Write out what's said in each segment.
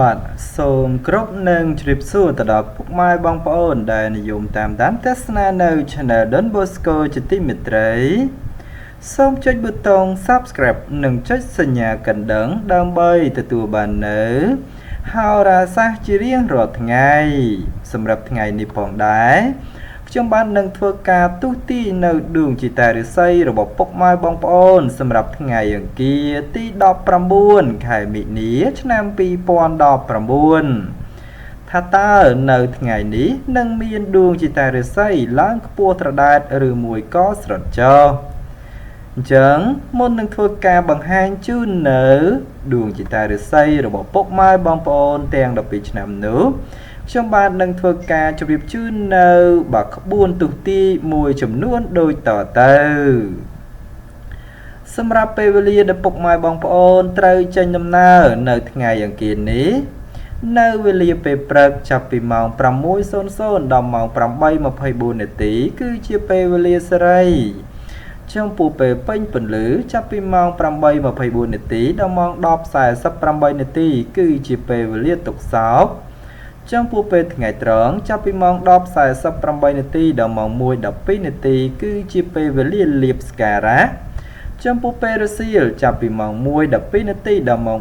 បាទសូមគ្រប់នឹងជម្រាបសួរទៅដល់ពុកម៉ែបងប្អូនដែលនិយមតាមដានទស្សនានៅ Channel Don Bosco ជាទីមេត្រីសូមចុចប៊ូតុង Subscribe និងចុចសញ្ញាកណ្ដឹងដើម្បីទទួលបាននៅហោរាសាស្ត្រជារៀងរាល់ថ្ងៃសម្រាប់ថ្ងៃនេះផងដែរខ្ញុំបាននឹងធ្វើការទូទីនៅដួងជាតារិស័យរបស់ពុកម៉ែបងប្អូនសម្រាប់ថ្ងៃអង្គារទី19ខែមិនិនាឆ្នាំ2019ថាតើនៅថ្ងៃនេះនឹងមានដួងជាតារិស័យឡើងខ្ពស់ត្រដែតឬមួយក៏ស្រត់ចុះអញ្ចឹងមុននឹងធ្វើការបង្ហាញជូននៅដួងជាតារិស័យរបស់ពុកម៉ែបងប្អូនទាំង12ឆ្នាំនោះខ្ញុំបាននឹងធ្វើការជម្រាបជូននៅក្បួនទុតិយមួយចំនួនដូចតទៅសម្រាប់ពេលវេលាដែលពុកម៉ែបងប្អូនត្រូវចេញដំណើរនៅថ្ងៃអង្គារនេះនៅវេលាពេលព្រឹកចាប់ពីម៉ោង 6:00 ដល់ម៉ោង 8:24 នាទីគឺជាពេលវេលាសេរីចំពោះពេលពេញពន្លឺចាប់ពីម៉ោង 8:24 នាទីដល់ម៉ោង 10:48 នាទីគឺជាពេលវេលាទុកសោកចំពោះពេលថ្ងៃត្រង់ចាប់ពីម៉ោង 10:48 នាទីដល់ម៉ោង 1:12 នាទីគឺជាពេលវេលាលាភសក្ការៈចំពោះពេលរសៀលចាប់ពីម៉ោង 1:12 នាទីដល់ម៉ោង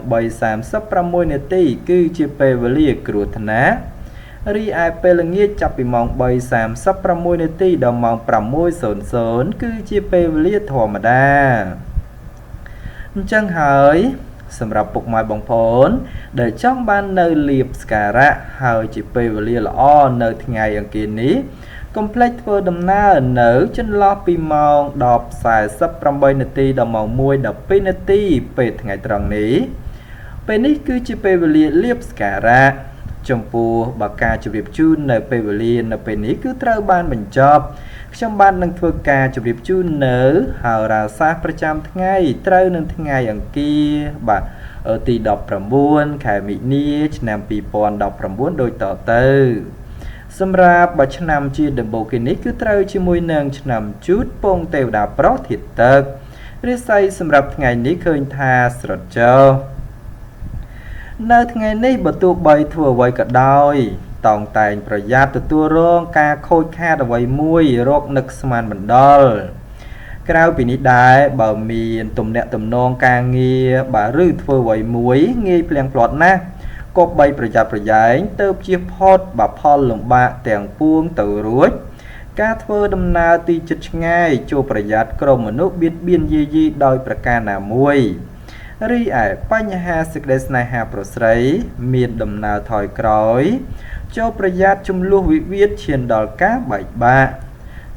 3:36 នាទីគឺជាពេលវេលាគ្រោះថ្នាក់រីឯពេលល្ងាចចាប់ពីម៉ោង 3:36 នាទីដល់ម៉ោង 6:00 គឺជាពេលវេលាធម្មតាអញ្ចឹងហើយសម្រាប់ពុកម៉ែបងប្អូនដែលចង់បាននៅលាភសក្ការៈហើយជាពេលវេលាល្អនៅថ្ងៃអង្គារនេះកុំភ្លេចធ្វើដំណើរនៅចន្លោះពីម៉ោង 10:48 នាទីដល់ម៉ោង 1:12 នាទីពេលថ្ងៃត្រង់នេះពេលនេះគឺជាពេលវេលាលាភសក្ការៈចំពោះបើការជម្រាបជូននៅពេលវេលានៅពេលនេះគឺត្រូវបានបញ្ចប់ខ្ញុំបាននឹងធ្វើការជម្រាបជូននៅហោរាសាស្ត្រប្រចាំថ្ងៃត្រូវនឹងថ្ងៃអង្គារបាទទី19ខែមិនិនាឆ្នាំ2019ដូចតទៅសម្រាប់បើឆ្នាំជាដំបូងគេនេះគឺត្រូវជាមួយនឹងឆ្នាំជូតពងទេវតាប្រុសធាតុទឹករាសីសម្រាប់ថ្ងៃនេះឃើញថាស្រត់ចុះនៅថ្ងៃនេះបើទោះបីធ្វើអ្វីក៏ដោយតោងតែងប្រយ័ត្នទទួលរងការខូចខាតអ្វីមួយរកនឹកស្មានបណ្ដុលក្រៅពីនេះដែរបើមានទំនាក់ទំនងការងារបាទឬធ្វើអ្វីមួយងាយភ្លៀងផ្លាត់ណាស់គប្បីប្រយ័ត្នប្រយែងទៅជៀសផុតបាទផលលំបាកទាំងពួងទៅរួចការធ្វើដំណើរទីជិតឆ្ងាយចូលប្រយ័ត្នក្រុមមនុស្សបៀតបៀនយាយីដោយប្រការណាមួយរីឯបញ្ហាសេចក្តីស្នេហាប្រុសស្រីមានដំណើរថយក្រោយចូលប្រយ័ត្នចំនួនវិវាទឈានដល់ការបែកបាក់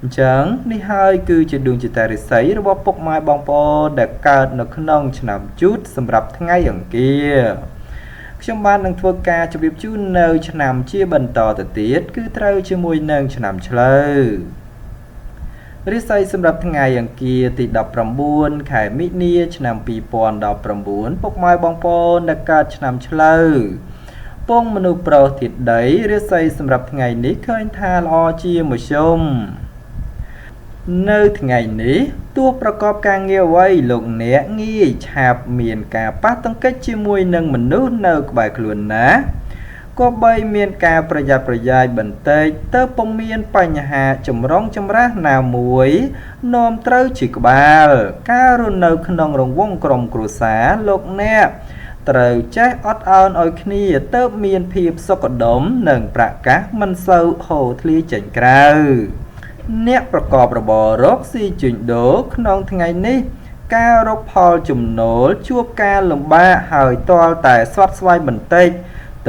អញ្ចឹងនេះហើយគឺជាដួងជាតារិស័យរបស់ពុកម៉ែបងប្អូនដែលកើតនៅក្នុងឆ្នាំជូតសម្រាប់ថ្ងៃអង្គារខ្ញុំបាននឹងធ្វើការជម្រាបជូននៅឆ្នាំជាបន្តទៅទៀតគឺត្រូវជាមួយនឹងឆ្នាំឆ្លូវរិស័យសម្រាប់ថ្ងៃអង្គារទី19ខែមិនិនាឆ្នាំ2019ពុកម៉ែបងប្អូនដែលកើតឆ្នាំឆ្លូវពងមនុស្សប្រុសធាតុដីរិស័យសម្រាប់ថ្ងៃនេះឃើញថាល្អជាមធ្យមនៅថ្ងៃនេះទោះប្រកបការងារអ្វីលោកអ្នកងាយឆាប់មានការប៉ះទង្គិចជាមួយនឹងមនុស្សនៅក្បែរខ្លួនណាក៏បីមានការប្រយ័ត្នប្រយែងបន្តិចទៅពុំមានបញ្ហាចម្រុងចម្រាសណាមួយនាំត្រូវជាក្បាលការរស់នៅក្នុងរង្វង់ក្រុមគ្រួសារលោកអ្នកត្រូវចេះអត់ឱនឲ្យគ្នាទៅមានភាពសុខដុមនិងប្រកាសមិនសូវហូរធ្លាយចេញក្រៅអ្នកប្រកបរបររកស៊ីជួញដូរក្នុងថ្ងៃនេះការរកផលចំណូលជួបការលំបាកហើយទាល់តែស្វាត់ស្វែងបន្តិច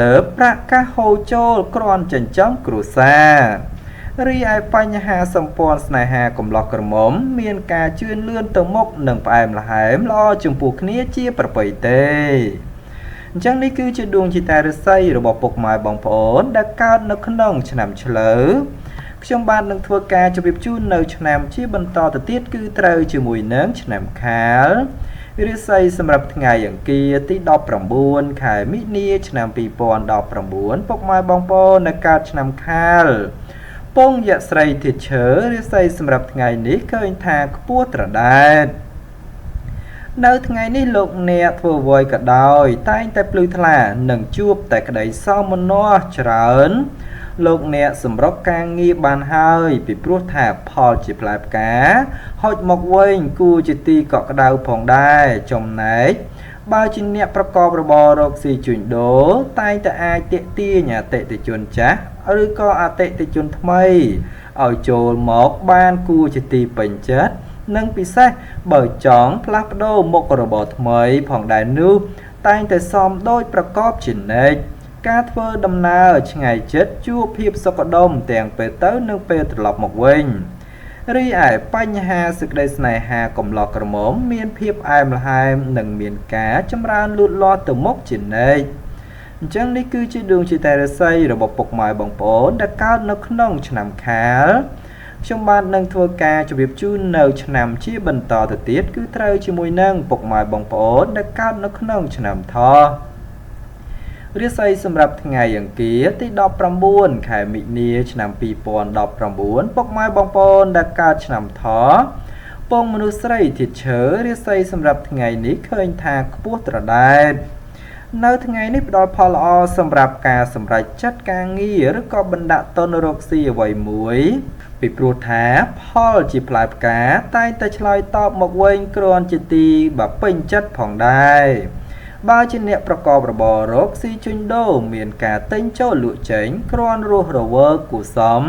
ទើបប្រកាសហូរចូលគ្រាន់ចិញ្ចឹមគ្រួសាររីឯបញ្ហាសម្ព័ន្ធស្នេហាកំឡោះក្រមុំមានការជឿនលឿនទៅមុខនិងផ្អែមល្ហែមល្អចំពោះគ្នាជាប្រពៃទេអញ្ចឹងនេះគឺជាដួងជាតារិស័យរបស់ពុកម៉ែបងប្អូនដែលកើតនៅក្នុងឆ្នាំឆ្លូវខ្ញុំបាននឹងធ្វើការជម្រាបជូននៅឆ្នាំជាបន្តទៅទៀតគឺត្រូវជាមួយនឹងឆ្នាំខាលរិស័យសម្រាប់ថ្ងៃអង្គារទី19ខែមិនិនាឆ្នាំ2019ពុកម៉ែបងប្អូនដែលកើតឆ្នាំខាលពងយស្រីធាតុឈើរិស័យសម្រាប់ថ្ងៃនេះឃើញថាខ្ពស់ត្រដែត នៅថ្ងៃនេះលោកអ្នកធ្វើអ្វីក៏ដោយតែងតែភ្លឺថ្លានិងជួបតែក្តីសោមនស្សច្រើនលោកអ្នកសម្រុកការងារបានហើយពីព្រោះថាផលជាផ្លែផ្កាហុចមកវិញគួរជាទីកក់ក្ដៅផងដែរចំណែកបើជាអ្នកប្រកបរបររកស៊ីជួញដូរតែងតែអាចទាក់ទាញអតិថិជនចាស់ឬក៏អតិថិជនថ្មីឲ្យចូលមកបានគួរជាទីពេញចិត្តនិងពិសេសបើចង់ផ្លាស់ប្ដូរមុខរបរថ្មីផងដែរនោះតែងតែសមដូចប្រកបជានិច្ចការធ្វើដំណើរឆ្ងាយចិត្តជួបភាពសុខដុមទាំងពេលទៅនិងពេលត្រឡប់មកវិញរីឯបញ្ហាសេចក្តីស្នេហាកំឡោះក្រមុំមានភាពអែមល្ហែមនិងមានការចម្រើនលូតលាស់ទៅមុខជានិច្ចអញ្ចឹងនេះគឺជាដួងចិត្តរាសីរបស់ពុកម៉ែបងប្អូនដែលកើតនៅក្នុងឆ្នាំខាលខ្ញុំបាននឹងធ្វើការជម្រាបជូននៅឆ្នាំជាបន្តទៅទៀតគឺត្រូវជាមួយនឹងពុកម៉ែបងប្អូនដែលកើតនៅក្នុងឆ្នាំថោះរាសីសម្រាប់ថ្ងៃអង្គារទី19ខែមិនិនាឆ្នាំ2019ពុកម៉ែបងប្អូនដែលកើតឆ្នាំថោះពងមនុស្សស្រីធាតុឈើរាសីសម្រាប់ថ្ងៃនេះឃើញថាខ្ពស់ត្រដែតនៅថ្ងៃនេះផ្ដល់ផលល្អសម្រាប់ការសម្រេចចិត្តការងារឬក៏បណ្ដាក់ទុនរកស៊ីអ្វីមួយពីព្រោះថាផលជាផ្លែផ្កាតែងតែឆ្លើយតបមកវិញគ្រាន់ជាទីបើពេញចិត្តផងដែរបើជាអ្នកប្រកបរបររកស៊ីជួញដូរមានការទិញចូលលក់ចេញគ្រាន់រស់រវើកគួសម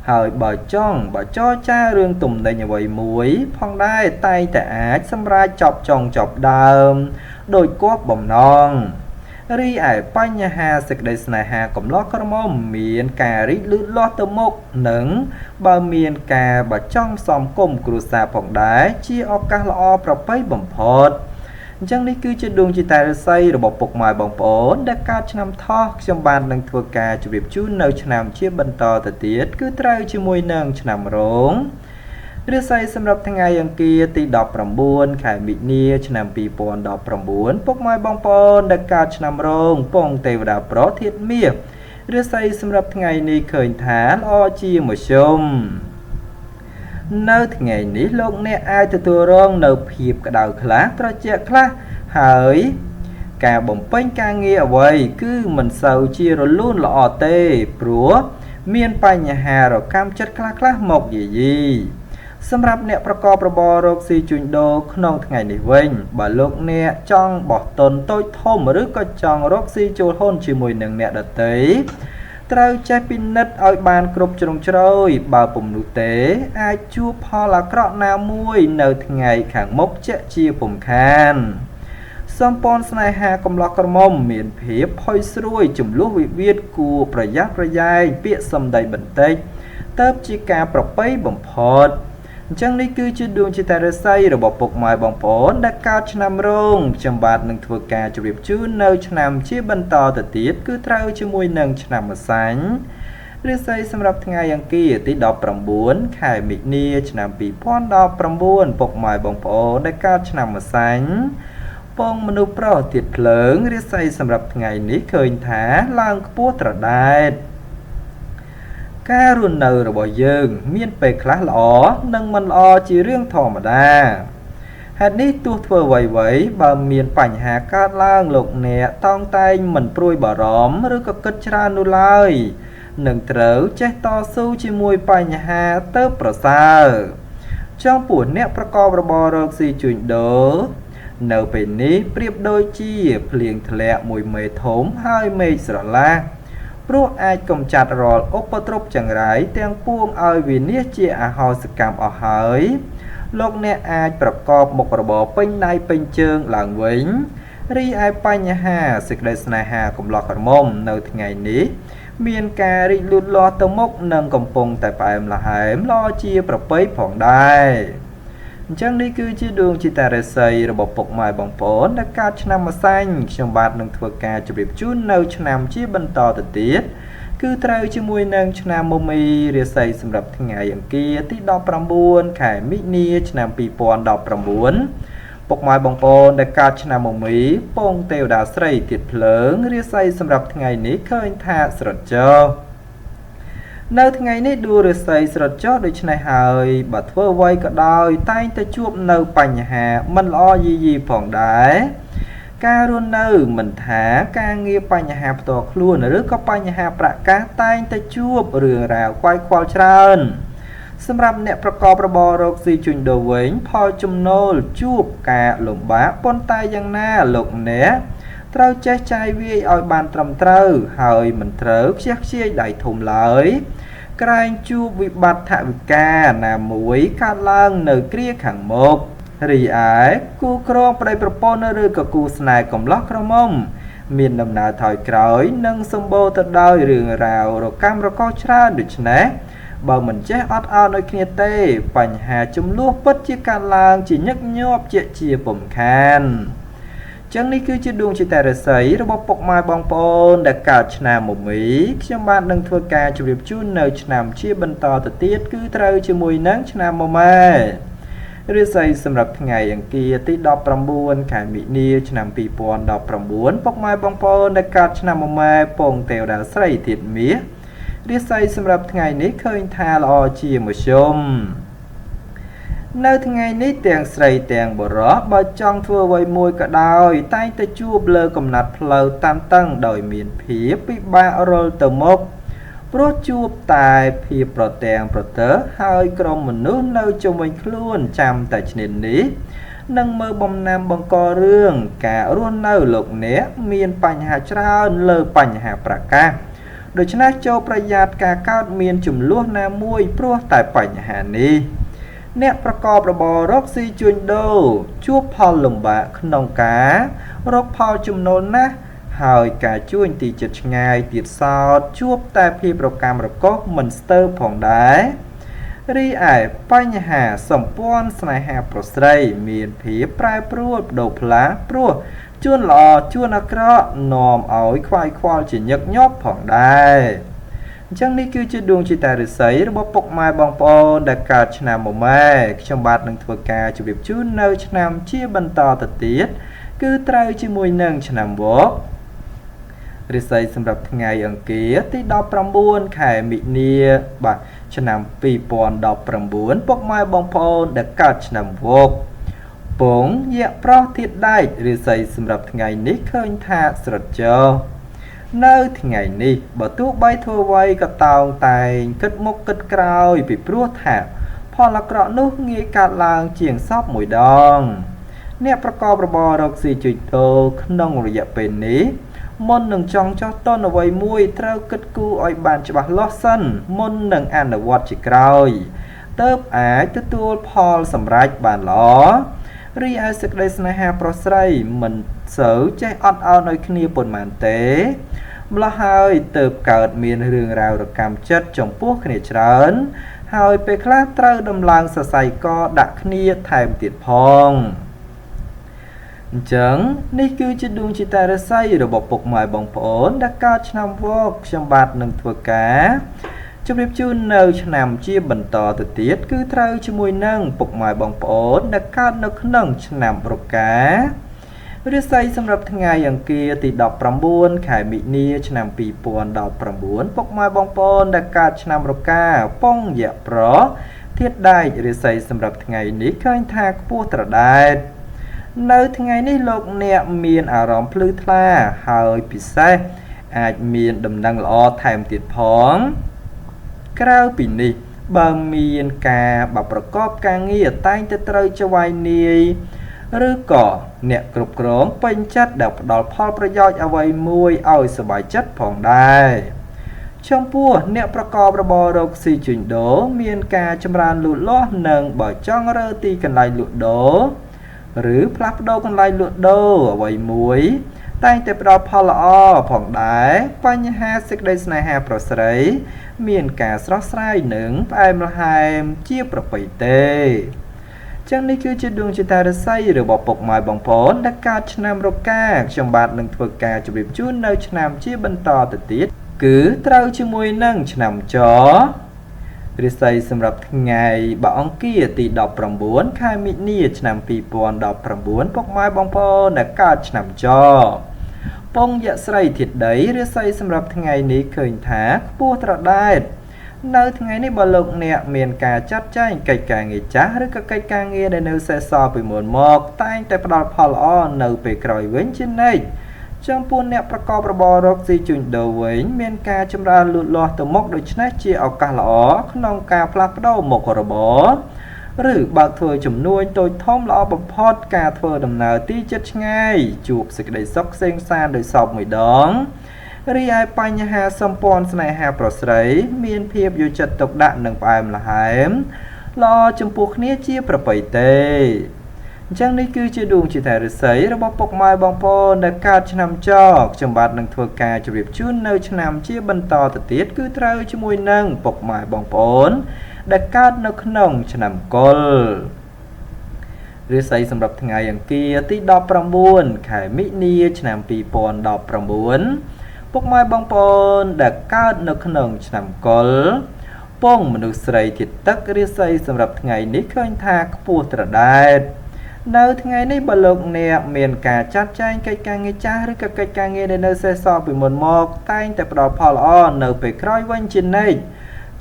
ហើយបើចរចារឿងទំនិញអ្វីមួយផងដែរតែងតែអាចសម្រេចចប់ចុងចប់ដើមដោយគប់បំណងរីឯបញ្ហាសេចក្តីស្នេហាកំឡោះក្រមុំមានការរីកលូតលាស់ទៅមុខនិងបើមានការបើចង់ផ្សំគុំគ្រួសារផងដែរជាឱកាសល្អប្រពៃបំផុតអញ្ចឹងនេះគឺជាដួងចិត្តរាសីរបស់ពុកម៉ែបងប្អូនដែលកើតឆ្នាំថោះខ្ញុំបាននឹងធ្វើការជម្រាបជូននៅឆ្នាំជាបន្តទៅទៀតគឺត្រូវជាមួយនឹងឆ្នាំរោងរាសីសម្រាប់ថ្ងៃអង្គារទី19ខែមិនិនាឆ្នាំ2019ពុកម៉ែបងប្អូនដែលកើតឆ្នាំរោងពងទេវតាប្រុសធាតុមាសរាសីសម្រាប់ថ្ងៃនេះឃើញថាល្អជាមធ្យមនៅថ្ងៃនេះលោកអ្នកអាចទទួលរងនៅភាពក្តៅខ្លះត្រជាក់ខ្លះហើយការបំពេញការងារអ្វីគឺមិនសូវជារលូនល្អទេព្រោះមានបញ្ហារកម្មចិត្តខ្លះមកយាយីសម្រាប់អ្នកប្រកបរបររកស៊ីជួញដូរក្នុងថ្ងៃនេះវិញបើលោកអ្នកចង់បោះទុនតូចធំឬក៏ចង់រកស៊ីចូលហ៊ុនជាមួយនឹងអ្នកដទៃត្រូវចេះពិនិត្យឲ្យបានគ្រប់ជ្រុងជ្រោយបើពុំនោះទេអាចជួបផលអាក្រក់ណាមួយនៅថ្ងៃខាងមុខជាក់ជាពុំខានសម្ព័ន្ធស្នេហាកំឡោះក្រមុំមានភាពផុយស្រួយចំនួនវិវាទគួរប្រយ័ត្នប្រយែងពាក្យសម្ដីបន្តិចទៅជាការប្រពៃបំផុតអញ្ចឹងនេះគឺជាដួងចិត្តរាសីរបស់ពុកម៉ែបងប្អូនដែលកើតឆ្នាំរោងខ្ញុំបាទនឹងធ្វើការជម្រាបជូននៅឆ្នាំជាបន្តទៅទៀតគឺត្រូវជាមួយនឹងឆ្នាំម្សាញ់រាសីសម្រាប់ថ្ងៃអង្គារទី19ខែមិនិនាឆ្នាំ2019ពុកម៉ែបងប្អូនដែលកើតឆ្នាំម្សាញ់ពងមនុស្សប្រុសធាតុភ្លើងរាសីសម្រាប់ថ្ងៃនេះឃើញថាឡើងខ្ពស់ត្រដែតការរស់នៅរបស់យើងមានពេលខ្លះល្អនិងមិនល្អជារឿងធម្មតាហេតុនេះទោះធ្វើអ្វីបើមានបញ្ហាកើតឡើងលោកអ្នកតោងតែងមិនព្រួយបារម្ភឬក៏គិតច្រើននោះឡើយនឹងត្រូវចេះតស៊ូជាមួយបញ្ហាទៅប្រសើរចំពោះអ្នកប្រកបរបររកស៊ីជួញដូរនៅពេលនេះប្រៀបដូចជាភ្លៀងធ្លាក់មួយមេធំហើយមេឃស្រឡះព្រោះអាចកំចាត់រាល់ឧបទ្រពចង្រៃទាំងពួងឲ្យវិនាសជាអហោសកម្មអស់ហើយលោកអ្នកអាចប្រកបមុខរបរពេញដៃពេញជើងឡើងវិញរីឯបញ្ហាសេចក្តីស្នេហាកំឡោះក្រមុំនៅថ្ងៃនេះមានការរីកលូតលាស់ទៅមុខនិងកំពុងតែផ្អែមល្ហែមល្អជាប្រពៃផងដែរអញ្ចឹងនេះគឺជាដួងចិត្តរាសីរបស់ពុកម៉ែបងប្អូនដែលកើតឆ្នាំម្សាញ់ខ្ញុំបាទនឹងធ្វើការជម្រាបជូននៅឆ្នាំជាបន្តទៅទៀតគឺត្រូវជាមួយនឹងឆ្នាំមុំមីរាសីសម្រាប់ថ្ងៃអង្គារទី19ខែមិនិនាឆ្នាំ2019ពុកម៉ែបងប្អូនដែលកើតឆ្នាំមុំមីពងទេវតាស្រីទៀតភ្លើងរាសីសម្រាប់ថ្ងៃនេះឃើញថាស្រចច នៅថ្ងៃនេះដួលឫស្សីស្រត់ចុះដូច្នេះហើយបើធ្វើអ្វីក៏ដោយតែងតែជួបនៅបញ្ហាមិនល្អយីយីផងដែរការរស់នៅមិនថាការងារបញ្ហាផ្ទាល់ខ្លួនឬក៏បញ្ហាប្រកាសតែងតែជួបរឿងរ៉ាវខ្វាយខ្វល់ច្រើនសម្រាប់អ្នកប្រកបរបររកស៊ីជួញដូរវិញផលចំណូលជួបការលំបាកប៉ុន្តែយ៉ាងណាលោកអ្នកត្រូវចេះចាយវាយឲ្យបានត្រឹមត្រូវហើយមិនត្រូវខ្ជះខ្ជាយដៃធំឡើយក្រែងជួបវិបត្តិថវិកាណាមួយកើតឡើងនៅគ្រាខាងមុខរីឯគូក្រងប្តីប្រពន្ធឬក៏គូស្នេហ៍កំឡោះក្រមុំមានដំណើរថយក្រោយនិងសម្បូរទៅដោយរឿងរ៉ាវរកាំរកូសច្រើនដូច្នេះបើមិនចេះអត់ឱនដូចគ្នាទេបញ្ហាចំនួនពិតជាកើតឡើងជាញឹកញាប់ជាពំខានចឹងនេះគឺជាដួងចិត្តរាសីរបស់ពុកម៉ែបងប្អូនដែលកើតឆ្នាំមមីខ្ញុំបាននឹងធ្វើការជម្រាបជូននៅឆ្នាំជាបន្តទៅទៀតគឺត្រូវជាមួយនឹងឆ្នាំមម៉ែរាសីសម្រាប់ថ្ងៃអង្គារទី19ខែមិនិនាឆ្នាំ2019ពុកម៉ែបងប្អូនដែលកើតឆ្នាំមម៉ែពងទេវតាស្រីទៀតមាសរាសីសម្រាប់ថ្ងៃនេះឃើញថាល្អជាមធ្យមនៅថ្ងៃនេះទាំងស្រីទាំងបុរសបើចង់ធ្វើអ្វីមួយក៏ដោយតែងតែជួបលើកំណត់ផ្លូវតានតឹងដោយមានភាពពិបាករលទៅមុខព្រោះជួបតែភាពប្រទាំងប្រទើហើយក្រុមមនុស្សនៅជុំវិញខ្លួនចាំតែឈ្នានីសនឹងមើលបំណាំបង្ករឿងការរស់នៅលោកអ្នកមានបញ្ហាច្រើនលើបញ្ហាប្រកាសដូច្នេះចូលប្រយ័ត្នការកើតមានចំនួនណាមួយព្រោះតែបញ្ហានេះអ្នកប្រកបរបររកស៊ីជួញដូរជួបផលលំបាកក្នុងការរកផលចំណូលណាស់ហើយការជួញទីចិត្តឆ្ងាយទៀតសោតជួបតែភាពរកាំរកូសមិនស្ទើរផងដែររីឯបញ្ហាសម្ព័ន្ធស្នេហាប្រុសស្រីមានភាពប្រែប្រួលប្ដូរផ្លាស់ព្រោះជួនល្អជួនអាក្រក់នាំឲ្យខ្វាយខ្វល់ជាញឹកញាប់ផងដែរអញ្ចឹងនេះគឺជាដួងចិត្តរាសីរបស់ពុកម៉ែបងប្អូនដែលកើតឆ្នាំមម៉ែខ្ញុំបាទនឹងធ្វើការជម្រាបជូននៅឆ្នាំជាបន្តទៅទៀតគឺត្រូវជាមួយនឹងឆ្នាំវករាសីសម្រាប់ថ្ងៃអង្គារទី19ខែមិនិនាបាទឆ្នាំ2019ពុកម៉ែបងប្អូនដែលកើតឆ្នាំវកពងយៈប្រោះធាតដែករាសីសម្រាប់ថ្ងៃនេះឃើញថាស្រត់ចុះនៅថ្ងៃនេះបើទោះបីធ្វើអ្វីក៏តោងតែងគិតមុខគិតក្រោយពីព្រោះថាផលអាក្រក់នោះងាយកើតឡើងជាងសពមួយដងអ្នកប្រកបរបររកស៊ីជួញដូរក្នុងរយៈពេលនេះមុននឹងចង់ចោះតនអ្វីមួយត្រូវគិតគូរឲ្យបានច្បាស់លាស់សិនមុននឹងអនុវត្តជាក្រោយទើបអាចទទួលផលសម្រេចបានល្អរីឯសេចក្តីស្នេហាប្រុសស្រីមិនសូវចេះអត់ឱនឲ្យគ្នាប៉ុន្មានទេម្ល៉េះហើយទើបកើតមានរឿងរ៉ាវរកាំចិត្តចំពោះគ្នាច្រើនហើយពេលខ្លះត្រូវដំឡើងសរសៃកដាក់គ្នាថែមទៀតផងអញ្ចឹងនេះគឺជាដួងចិត្តរាសីរបស់ពុកម៉ែបងប្អូនដែលកើតឆ្នាំវកខ្ញុំបាទនឹងធ្វើការជម្រាបជូននៅឆ្នាំជាបន្តទៅទៀតគឺត្រូវជាមួយនឹងពុកម៉ែបងប្អូនដែលកើតនៅក្នុងឆ្នាំរការាសីសម្រាប់ថ្ងៃអង្គារទី19ខែមិនិនាឆ្នាំ2019ពុកម៉ែបងប្អូនដែលកើតឆ្នាំរកាពងយៈប្រោះធាតដែករាសីសម្រាប់ថ្ងៃនេះឃើញថាខ្ពស់ត្រដែតនៅថ្ងៃនេះលោកអ្នកមានអារម្មណ៍ភ្លឺថ្លាហើយពិសេសអាចមានដំណឹងល្អថែមទៀតផងក្រៅពីនេះបើមានការប្រកបការងារតែងតែត្រូវចវាយនាយឬក៏អ្នកគ្រប់គ្រងពេញចិត្តដែលផ្ដល់ផលប្រយោជន៍អ្វីមួយឲ្យសប្បាយចិត្តផងដែរចំពោះអ្នកប្រកបរបររកស៊ីជួញដូរមានការចម្រើនលូតលាស់និងបើចង់រើទីកន្លែងលក់ដូរឬផ្លាស់ប្ដូរកន្លែងលក់ដូរអ្វីមួយតែងតែផ្ដល់ផលល្អផងដែរបញ្ហាសេចក្តីស្នេហាប្រុសស្រីមានការស្រស់ស្រាយនិងផ្អែមល្ហែមជាប្រពៃទេចឹងនេះគឺជាដួងចិត្តរាសីរបស់ពុកម៉ែបងប្អូនដែលកើតឆ្នាំរកាខ្ញុំបាទនឹងធ្វើការជម្រាបជូននៅឆ្នាំជាបន្តទៅទៀតគឺត្រូវជាមួយនឹងឆ្នាំចរាសីសម្រាប់ថ្ងៃបើអង្គារទី19ខែមិនិនាឆ្នាំ2019ពុកម៉ែបងប្អូនដែលកើតឆ្នាំចពងយៈស្រីធាតុដីរាសីសម្រាប់ថ្ងៃនេះឃើញថាខ្ពស់ត្រដែត នៅថ្ងៃនេះបើលោកអ្នកមានការចាត់ចែងកិច្ចការងារចាស់ឬក៏កិច្ចការងារដែលនៅសេសសល់ពីមុនមកតែងតែផ្ដល់ផលល្អនៅពេលក្រោយវិញជានិច្ចចំពោះអ្នកប្រកបរបររកស៊ីជួញដូរវិញមានការចម្រើនលូតលាស់ទៅមុខដូច្នេះជាឱកាសល្អក្នុងការផ្លាស់ប្ដូរមុខរបរឬបើកធ្វើជំនួញតូចធំល្អបំផុតការធ្វើដំណើរទីជិតឆ្ងាយជួបសេចក្តីសុខសេងសានដោយសពមួយដងរីឯបញ្ហាសម្ព័ន្ធស្នេហាប្រុសស្រីមានភាពយកចិត្តទុកដាក់និងផ្អែមល្ហែមល្អចំពោះគ្នាជាប្រពៃទេអញ្ចឹងនេះគឺជាដួងជាតែឫស្សីរបស់ពុកម៉ែបងប្អូនដែលកើតឆ្នាំចកខ្ញុំបាទនឹងធ្វើការជម្រាបជូននៅឆ្នាំជាបន្តទៅទៀតគឺត្រូវជាមួយនឹងពុកម៉ែបងប្អូនដែលកើតនៅក្នុងឆ្នាំកុរឫស្សីសម្រាប់ថ្ងៃអង្គារទី19ខែមិនិនាឆ្នាំ2019ពុកម៉ែបងប្អូនដែលកើតនៅក្នុងឆ្នាំកុរពងមនុស្សស្រីធាតុទឹកឫស្សីសម្រាប់ថ្ងៃនេះឃើញថាខ្ពស់ត្រដែតនៅថ្ងៃនេះបើលោកអ្នកមានការចាត់ចែងកិច្ចការងារចាស់ឬក៏កិច្ចការងារដែលនៅសេសសល់ពីមុនមកតែងតែផ្ដល់ផលល្អនៅពេលក្រោយវិញជានិច្ច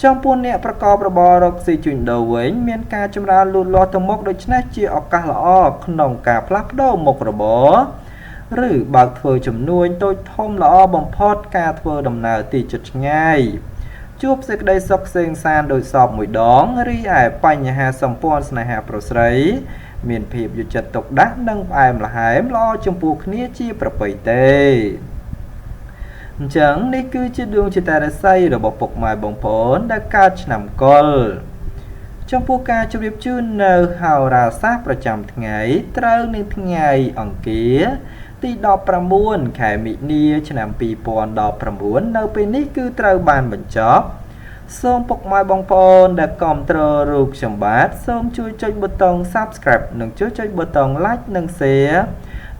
ចំពោះអ្នកប្រកបរបររកស៊ីជួញដូរវិញមានការចម្រើនលូតលាស់ទៅមុខដូច្នេះជាឱកាសល្អក្នុងការផ្លាស់ប្ដូរមុខរបរឬបើកធ្វើជំនួញតូចធំល្អបំផុតការធ្វើដំណើរទីជិតឆ្ងាយជួបសេចក្តីសុខសេងសានដោយសពមួយដងរីឯបញ្ហាសម្ព័ន្ធស្នេហាប្រុសស្រីមានភាពយកចិត្តទុកដាក់និងផ្អែមល្ហែមល្អចំពោះគ្នាជាប្រពៃទេអញ្ចឹងនេះគឺជាដួងជាតារាស័យរបស់ពុកម៉ែបងប្អូនដែលកើតឆ្នាំកុរចំពោះការជម្រាបជូននៅហោរាសាស្ត្រប្រចាំថ្ងៃត្រូវនឹងថ្ងៃអង្គារទី19ខែមិនិនាឆ្នាំ2019នៅពេលនេះគឺត្រូវបានបញ្ចប់សូមពុកម៉ែបងប្អូនដែលគាំទ្ររូបខ្ញុំបាទសូមជួយចុចប៊ូតុង Subscribe និងជួយចុចប៊ូតុង Like និង Share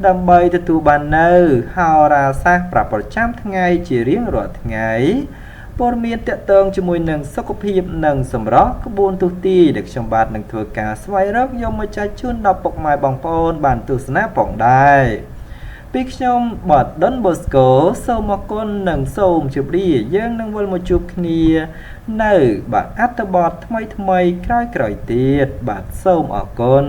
ដើម្បីទទួលបាននៅហោរាសាស្ត្រប្រចាំថ្ងៃជារៀងរាល់ថ្ងៃព័ត៌មានទាក់ទងជាមួយនឹងសុខភាពនិងសម្រស់ក្បួនទស្សទីដែលខ្ញុំបាទនឹងធ្វើការស្វែងរកយកមកចែកជូនដល់ពុកម៉ែបងប្អូនបានទស្សនាផងដែរពីខ្ញុំបាទដុនបូស្កូសូមអរគុណនិងសូមជម្រាបយើងនឹងវិលមកជួបគ្នានៅបាទអត្ថបទថ្មីក្រោយៗទៀតបាទសូមអរគុណ